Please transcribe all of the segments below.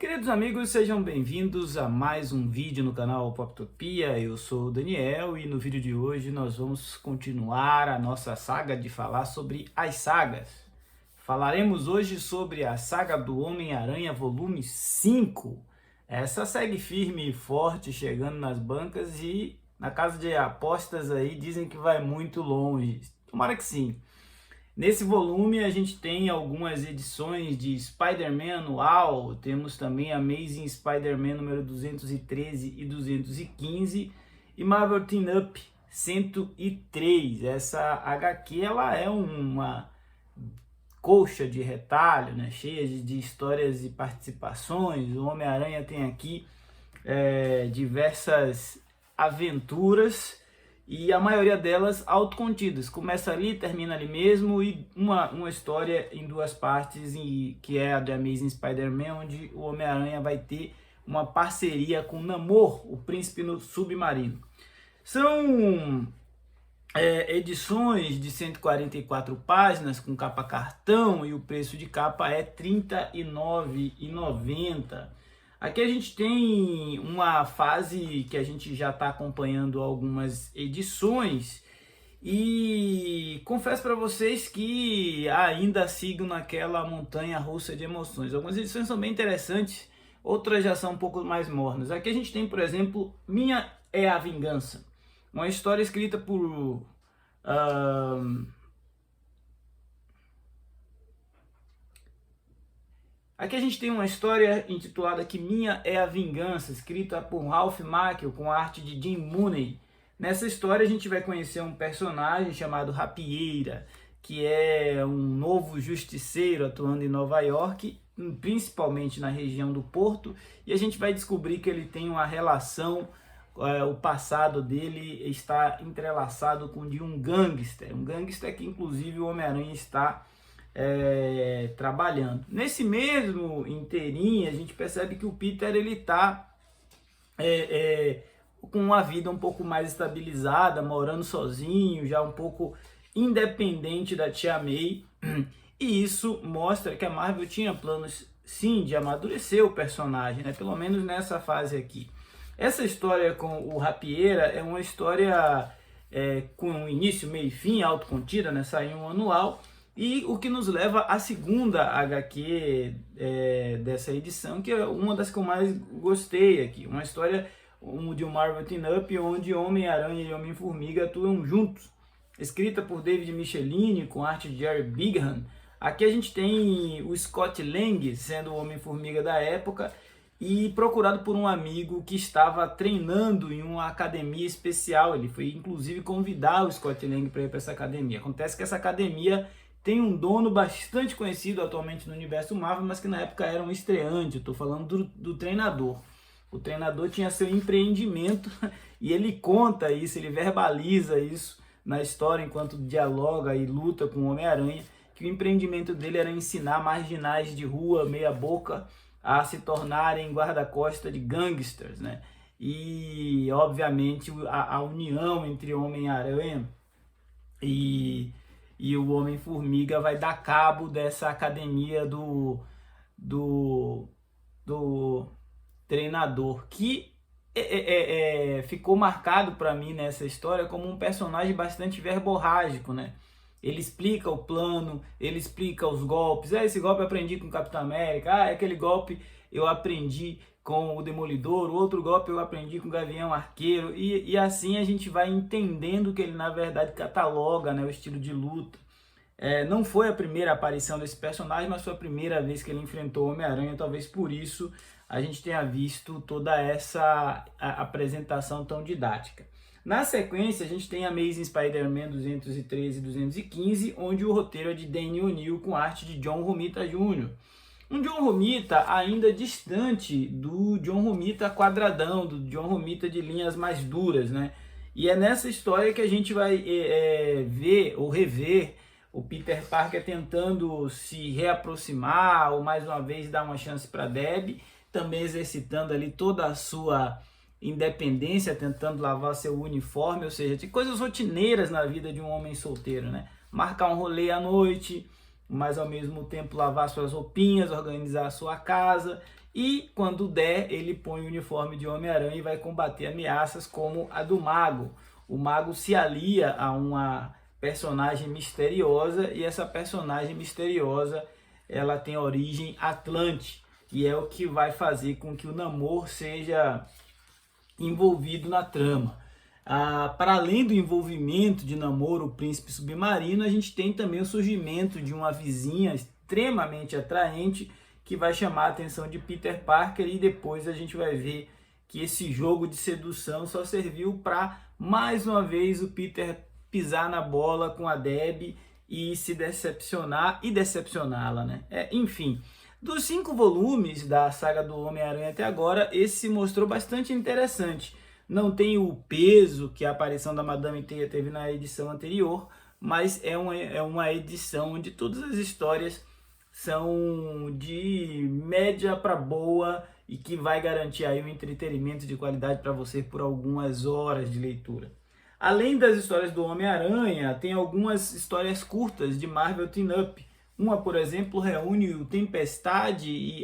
Queridos amigos, sejam bem-vindos a mais um vídeo no canal Poptopia. Eu sou o Daniel e no vídeo de hoje nós vamos continuar a nossa saga de falar sobre as sagas. Falaremos hoje sobre a saga do Homem-Aranha volume 5. Essa segue firme e forte, chegando nas bancas e na casa de apostas aí dizem que vai muito longe. Tomara que sim. Nesse volume a gente tem algumas edições de Spider-Man anual, temos também Amazing Spider-Man número 213 e 215 e Marvel Team Up 103. Essa HQ ela é uma colcha de retalho, né, cheia de histórias e participações. O Homem-Aranha tem aqui diversas aventuras e a maioria delas autocontidas. Começa ali, termina ali mesmo, e uma história em duas partes, que é a de Amazing Spider-Man, onde o Homem-Aranha vai ter uma parceria com Namor, o príncipe no submarino. São edições de 144 páginas com capa cartão e o preço de capa é R$ 39,90. Aqui a gente tem uma fase que a gente já está acompanhando algumas edições e confesso para vocês que ainda sigo naquela montanha russa de emoções. Algumas edições são bem interessantes, outras já são um pouco mais mornas. Aqui a gente tem, por exemplo, Minha é a Vingança, uma história escrita por Aqui a gente tem uma história intitulada Que Minha é a Vingança, escrita por Ralph Macchio, com a arte de Jim Mooney. Nessa história a gente vai conhecer um personagem chamado Rapieira, que é um novo justiceiro atuando em Nova York, principalmente na região do Porto, e a gente vai descobrir que ele tem uma relação, o passado dele está entrelaçado com o de um gangster que inclusive o Homem-Aranha está trabalhando. Nesse mesmo inteirinho a gente percebe que o Peter ele está com uma vida um pouco mais estabilizada, morando sozinho, já um pouco independente da tia May, e isso mostra que a Marvel tinha planos sim de amadurecer o personagem, né? Pelo menos nessa fase aqui. Essa história com o Rapieira é uma história com início, meio e fim, autocontida, né? Saiu um anual. E o que nos leva à segunda HQ dessa edição, que é uma das que eu mais gostei aqui. Uma história de um Marvel Team Up, onde Homem-Aranha e Homem-Formiga atuam juntos. Escrita por David Michelinie, com arte de Jerry Bigham. Aqui a gente tem o Scott Lang, sendo o Homem-Formiga da época, e procurado por um amigo que estava treinando em uma academia especial. Ele foi inclusive convidar o Scott Lang para ir para essa academia. Acontece que essa academia tem um dono bastante conhecido atualmente no universo Marvel, mas que na época era um estreante. Estou falando do treinador. O treinador tinha seu empreendimento e ele conta isso, ele verbaliza isso na história enquanto dialoga e luta com o Homem-Aranha, que o empreendimento dele era ensinar marginais de rua, meia boca, a se tornarem guarda-costas de gangsters, né? E obviamente a união entre Homem-Aranha e o Homem-Formiga vai dar cabo dessa academia do treinador, que ficou marcado para mim nessa história como um personagem bastante verborrágico, né? Ele explica o plano, ele explica os golpes. Esse golpe eu aprendi com o Capitão América, aquele golpe eu aprendi com o Demolidor, o outro golpe eu aprendi com o Gavião Arqueiro, e assim a gente vai entendendo que ele na verdade cataloga, né, o estilo de luta. Não foi a primeira aparição desse personagem, mas foi a primeira vez que ele enfrentou o Homem-Aranha, talvez por isso a gente tenha visto toda essa apresentação tão didática. Na sequência, a gente tem Amazing Spider-Man 213 e 215, onde o roteiro é de Denny O'Neil com arte de John Romita Jr. Um John Romita ainda distante do John Romita quadradão, do John Romita de linhas mais duras, né? E é nessa história que a gente vai ver ou rever o Peter Parker tentando se reaproximar ou mais uma vez dar uma chance para Deb, também exercitando ali toda a sua independência, tentando lavar seu uniforme, ou seja, tem coisas rotineiras na vida de um homem solteiro, né? Marcar um rolê à noite, mas ao mesmo tempo lavar suas roupinhas, organizar a sua casa e quando der, ele põe o uniforme de Homem-Aranha e vai combater ameaças como a do Mago. O Mago se alia a uma personagem misteriosa, e essa personagem misteriosa, ela tem origem Atlante, e é o que vai fazer com que o Namor seja envolvido na trama. Para além do envolvimento de Namor, o príncipe submarino, a gente tem também o surgimento de uma vizinha extremamente atraente que vai chamar a atenção de Peter Parker, e depois a gente vai ver que esse jogo de sedução só serviu para, mais uma vez, o Peter pisar na bola com a Debbie e se decepcionar e decepcioná-la, né? Enfim, dos 5 volumes da saga do Homem-Aranha até agora, esse se mostrou bastante interessante. Não tem o peso que a aparição da Madame Teia teve na edição anterior, mas é uma edição onde todas as histórias são de média para boa e que vai garantir aí um entretenimento de qualidade para você por algumas horas de leitura. Além das histórias do Homem-Aranha, tem algumas histórias curtas de Marvel Team Up. Uma, por exemplo, reúne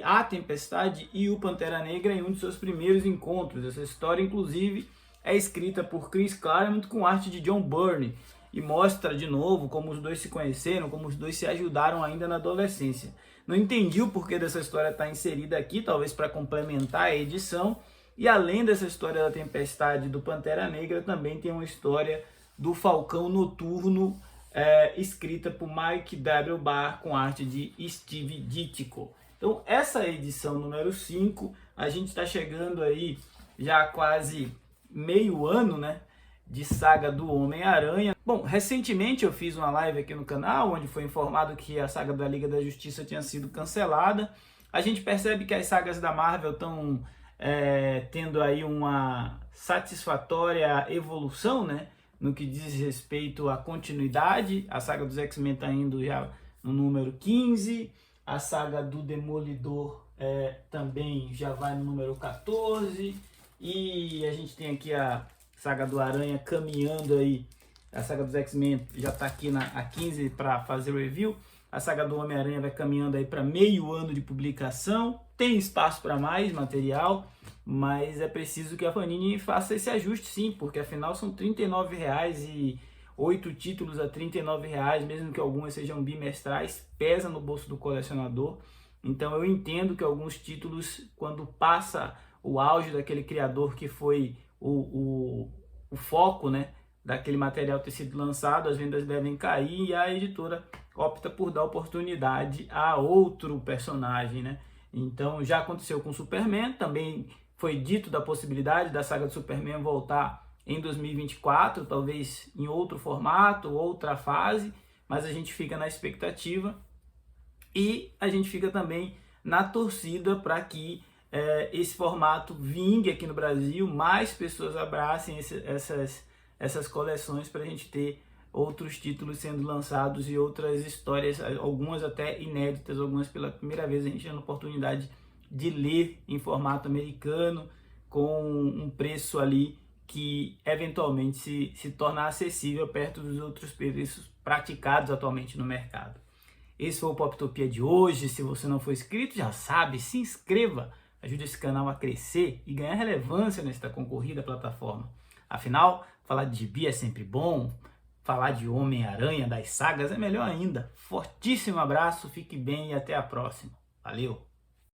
a Tempestade e o Pantera Negra em um de seus primeiros encontros. Essa história, inclusive, é escrita por Chris Claremont com arte de John Byrne e mostra de novo como os dois se conheceram, como os dois se ajudaram ainda na adolescência. Não entendi o porquê dessa história estar inserida aqui, talvez para complementar a edição. E além dessa história da Tempestade e do Pantera Negra, também tem uma história do Falcão Noturno, escrita por Mike W. Barr com arte de Steve Ditko. Então essa edição número 5, a gente está chegando aí já quase meio ano, né, de saga do Homem-Aranha. Bom, recentemente eu fiz uma live aqui no canal, onde foi informado que a saga da Liga da Justiça tinha sido cancelada. A gente percebe que as sagas da Marvel estão tendo aí uma satisfatória evolução, né, no que diz respeito à continuidade. A saga dos X-Men está indo já no número 15, a saga do Demolidor também já vai no número 14, e a gente tem aqui a saga do Aranha caminhando aí, a saga dos X-Men já está aqui a 15 para fazer o review. A saga do Homem-Aranha vai caminhando aí para meio ano de publicação. Tem espaço para mais material, mas é preciso que a Panini faça esse ajuste sim, porque afinal são R$ 39,00 e 8 títulos a R$ 39,00, mesmo que algumas sejam bimestrais, pesa no bolso do colecionador. Então eu entendo que alguns títulos, quando passa o auge daquele criador que foi o foco, né, daquele material ter sido lançado, as vendas devem cair e a editora opta por dar oportunidade a outro personagem, né? Então já aconteceu com Superman, também foi dito da possibilidade da saga do Superman voltar em 2024, talvez em outro formato, outra fase, mas a gente fica na expectativa e a gente fica também na torcida para que esse formato vingue aqui no Brasil, mais pessoas abracem essas coleções para a gente ter outros títulos sendo lançados e outras histórias, algumas até inéditas, algumas pela primeira vez a gente tendo a oportunidade de ler em formato americano, com um preço ali que eventualmente se torna acessível perto dos outros preços praticados atualmente no mercado. Esse foi o Poptopia de hoje. Se você não for inscrito, já sabe, se inscreva, ajude esse canal a crescer e ganhar relevância nesta concorrida plataforma. Afinal, falar de gibi é sempre bom, falar de Homem-Aranha, das sagas, é melhor ainda. Fortíssimo abraço, fique bem e até a próxima. Valeu!